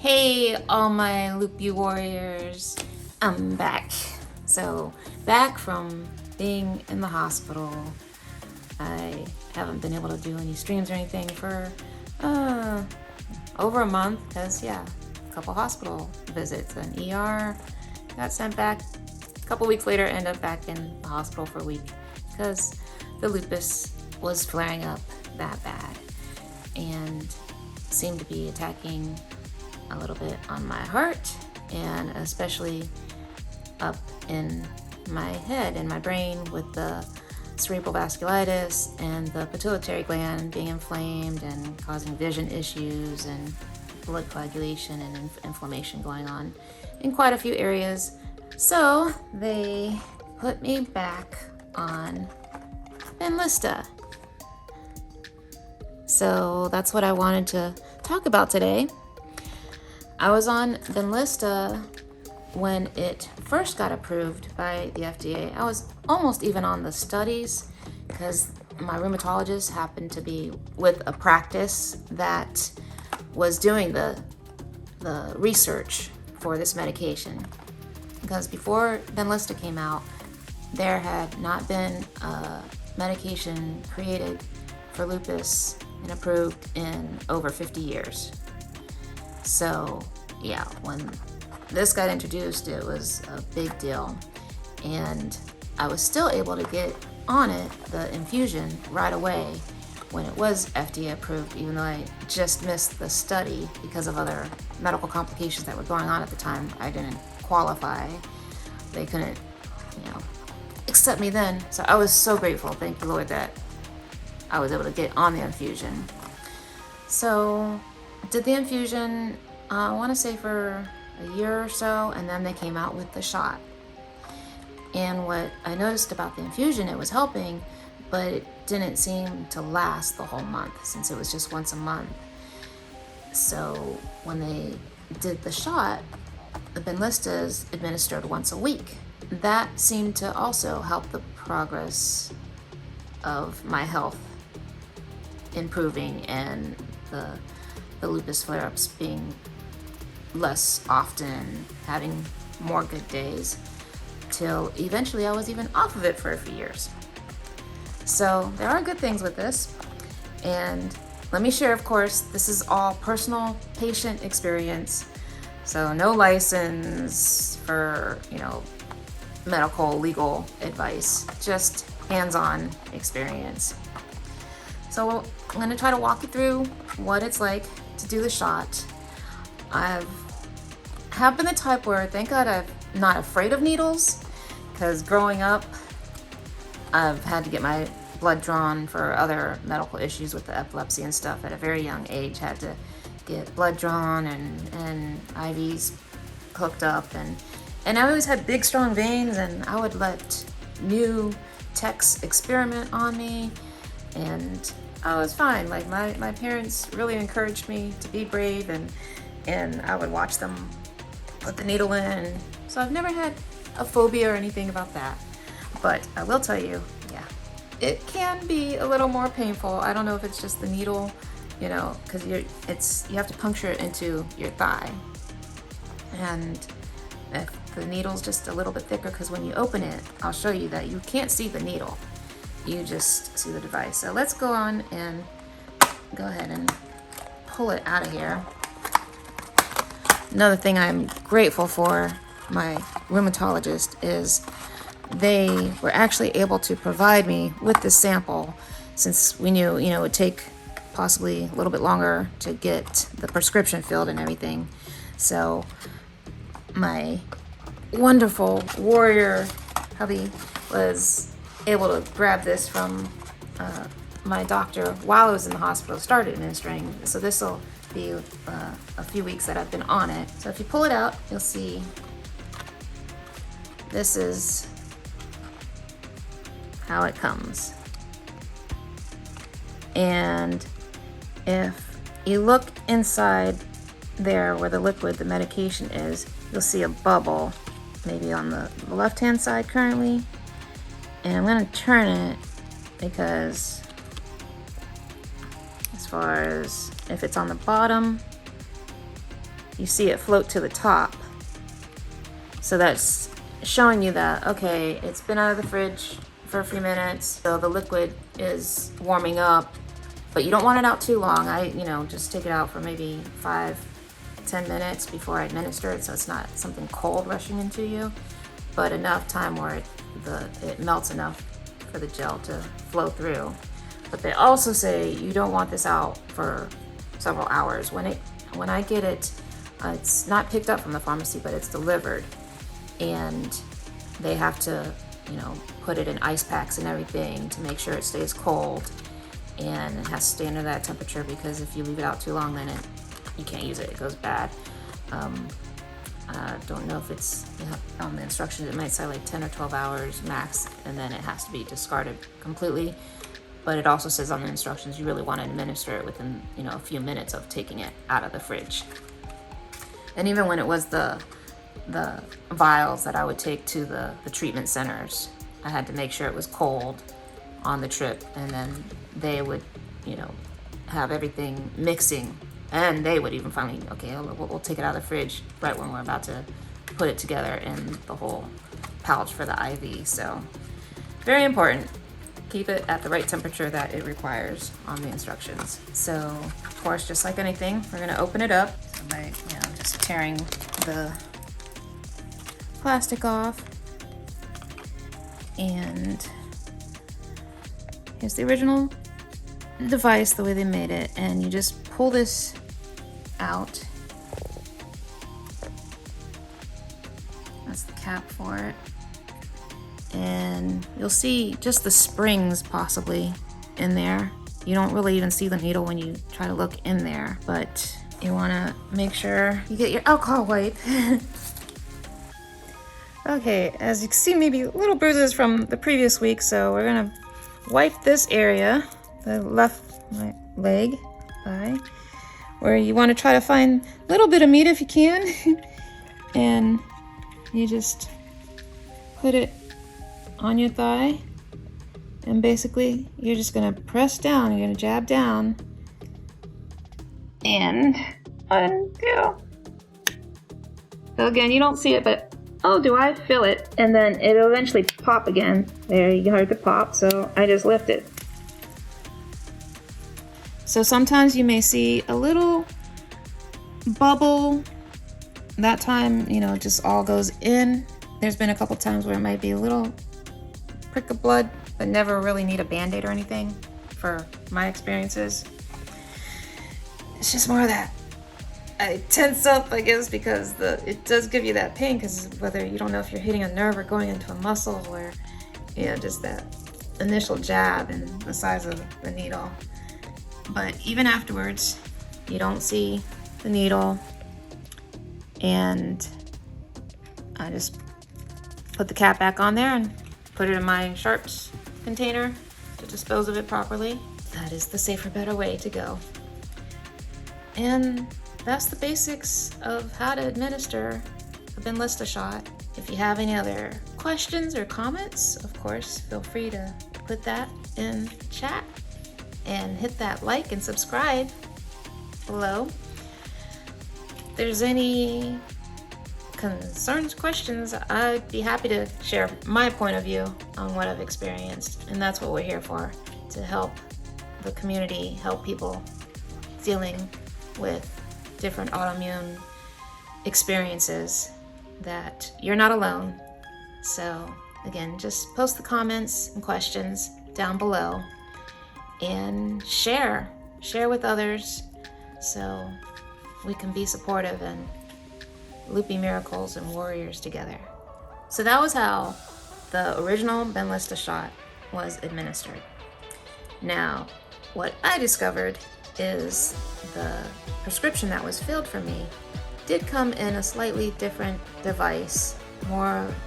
Hey, all my Lupie warriors, I'm back. So, back from being in the hospital. I haven't been able to do any streams or anything for over a month, because a couple hospital visits, and ER, got sent back. A couple weeks later, ended up back in the hospital for a week because the lupus was flaring up that bad and seemed to be attacking a little bit on my heart, and especially up in my head and my brain with the cerebral vasculitis and the pituitary gland being inflamed and causing vision issues and blood coagulation and inflammation going on in quite a few areas. So they put me back on Benlysta. So that's what I wanted to talk about today. I was on Benlysta when it first got approved by the FDA. I was almost even on the studies because my rheumatologist happened to be with a practice that was doing the research for this medication. Because before Benlysta came out, there had not been a medication created for lupus and approved in over 50 years. So when this got introduced, it was a big deal, and I was still able to get on it, the infusion, right away when it was FDA approved, even though I just missed the study because of other medical complications that were going on at the time. I didn't qualify. They couldn't, accept me then. So I was so grateful, thank you Lord, that I was able to get on the infusion. So did the infusion, I want to say for a year or so, and then they came out with the shot. And what I noticed about the infusion, it was helping, but it didn't seem to last the whole month since it was just once a month. So when they did the shot, the Benlysta is administered once a week. That seemed to also help the progress of my health improving and the lupus flare-ups being less often, having more good days, till eventually I was even off of it for a few years. So there are good things with this, and let me share, of course, this is all personal patient experience, so no license for, medical, legal advice, just hands-on experience. So I'm going to try to walk you through what it's like to do the shot. I have been the type where, thank God, I'm not afraid of needles, because growing up, I've had to get my blood drawn for other medical issues with the epilepsy and stuff at a very young age. Had to get blood drawn and IVs hooked up, and I always had big, strong veins, and I would let new techs experiment on me, and I was fine. Like my parents really encouraged me to be brave, and I would watch them put the needle in. So I've never had a phobia or anything about that. But I will tell you, it can be a little more painful. I don't know if it's just the needle, because you have to puncture it into your thigh. And if the needle's just a little bit thicker, because when you open it, I'll show you that you can't see the needle. You just see the device. So let's go on and go ahead and pull it out of here. Another thing I'm grateful for my rheumatologist is they were actually able to provide me with this sample, since we knew, it would take possibly a little bit longer to get the prescription filled and everything. So my wonderful warrior hubby was able to grab this from my doctor while I was in the hospital, started administering. So this will be a few weeks that I've been on it. So if you pull it out, you'll see this is how it comes. And if you look inside there where the liquid, the medication is, you'll see a bubble, maybe on the left-hand side currently. And I'm gonna turn it because as far as if it's on the bottom, you see it float to the top. So that's showing you that, okay, it's been out of the fridge for a few minutes, so the liquid is warming up, but you don't want it out too long. I, just take it out for maybe 5-10 minutes before I administer it, so it's not something cold rushing into you, but enough time where it melts enough for the gel to flow through. But they also say you don't want this out for several hours. When I get it, it's not picked up from the pharmacy, but it's delivered, and they have to put it in ice packs and everything to make sure it stays cold, and it has to stay under that temperature, because if you leave it out too long, then you can't use it. It goes bad. I don't know if it's on the instructions, it might say like 10 or 12 hours max, and then it has to be discarded completely. But it also says on the instructions you really want to administer it within a few minutes of taking it out of the fridge. And even when it was the vials that I would take to the treatment centers, I had to make sure it was cold on the trip, and then they would have everything mixing, and they would even finally, okay, we'll take it out of the fridge right when we're about to put it together in the whole pouch for the IV. So very important, keep it at the right temperature that it requires on the instructions. So of course, just like anything, we're going to open it up by just tearing the plastic off. And here's the original device, the way they made it, and you just pull this out. That's the cap for it. And you'll see just the springs possibly in there. You don't really even see the needle when you try to look in there, but you want to make sure you get your alcohol wipe. Okay, as you can see, maybe little bruises from the previous week, so we're gonna wipe this area, the left leg, thigh, where you want to try to find a little bit of meat if you can, and you just put it on your thigh, and basically you're just gonna press down, you're gonna jab down, and undo. So again, you don't see it, but oh, do I feel it? And then it'll eventually pop again. There, you heard the pop, so I just lift it. So sometimes you may see a little bubble. That time, it just all goes in. There's been a couple times where it might be a little prick of blood, but never really need a Band-Aid or anything, for my experiences. It's just more of that I tense up, I guess, because it does give you that pain, because whether you don't know if you're hitting a nerve or going into a muscle, or just that initial jab and the size of the needle. But even afterwards, you don't see the needle, and I just put the cap back on there and put it in my sharps container to dispose of it properly. That is the safer, better way to go. And that's the basics of how to administer a Benlysta shot. If you have any other questions or comments, of course, feel free to put that in chat, and hit that like and subscribe below. If there's any concerns, questions, I'd be happy to share my point of view on what I've experienced. And that's what we're here for, to help the community, help people dealing with different autoimmune experiences, that you're not alone. So again, just post the comments and questions down below and share with others so we can be supportive and Lupie miracles and warriors together. So that was how the original Benlysta shot was administered. Now, what I discovered is the prescription that was filled for me did come in a slightly different device.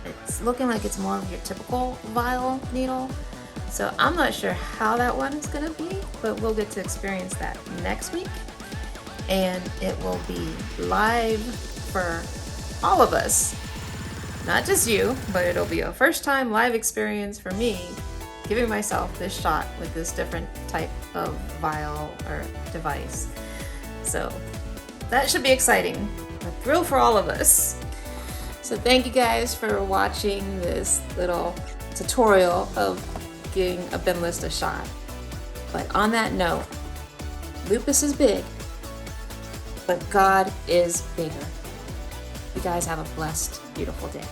It's looking like it's more of your typical vial needle. So I'm not sure how that one is gonna be, but we'll get to experience that next week. And it will be live for all of us, not just you, but it'll be a first time live experience for me giving myself this shot with this different type of vial or device. So that should be exciting, a thrill for all of us. So thank you guys for watching this little tutorial of getting a Benlysta shot. But on that note, lupus is big, but God is bigger. You guys have a blessed, beautiful day.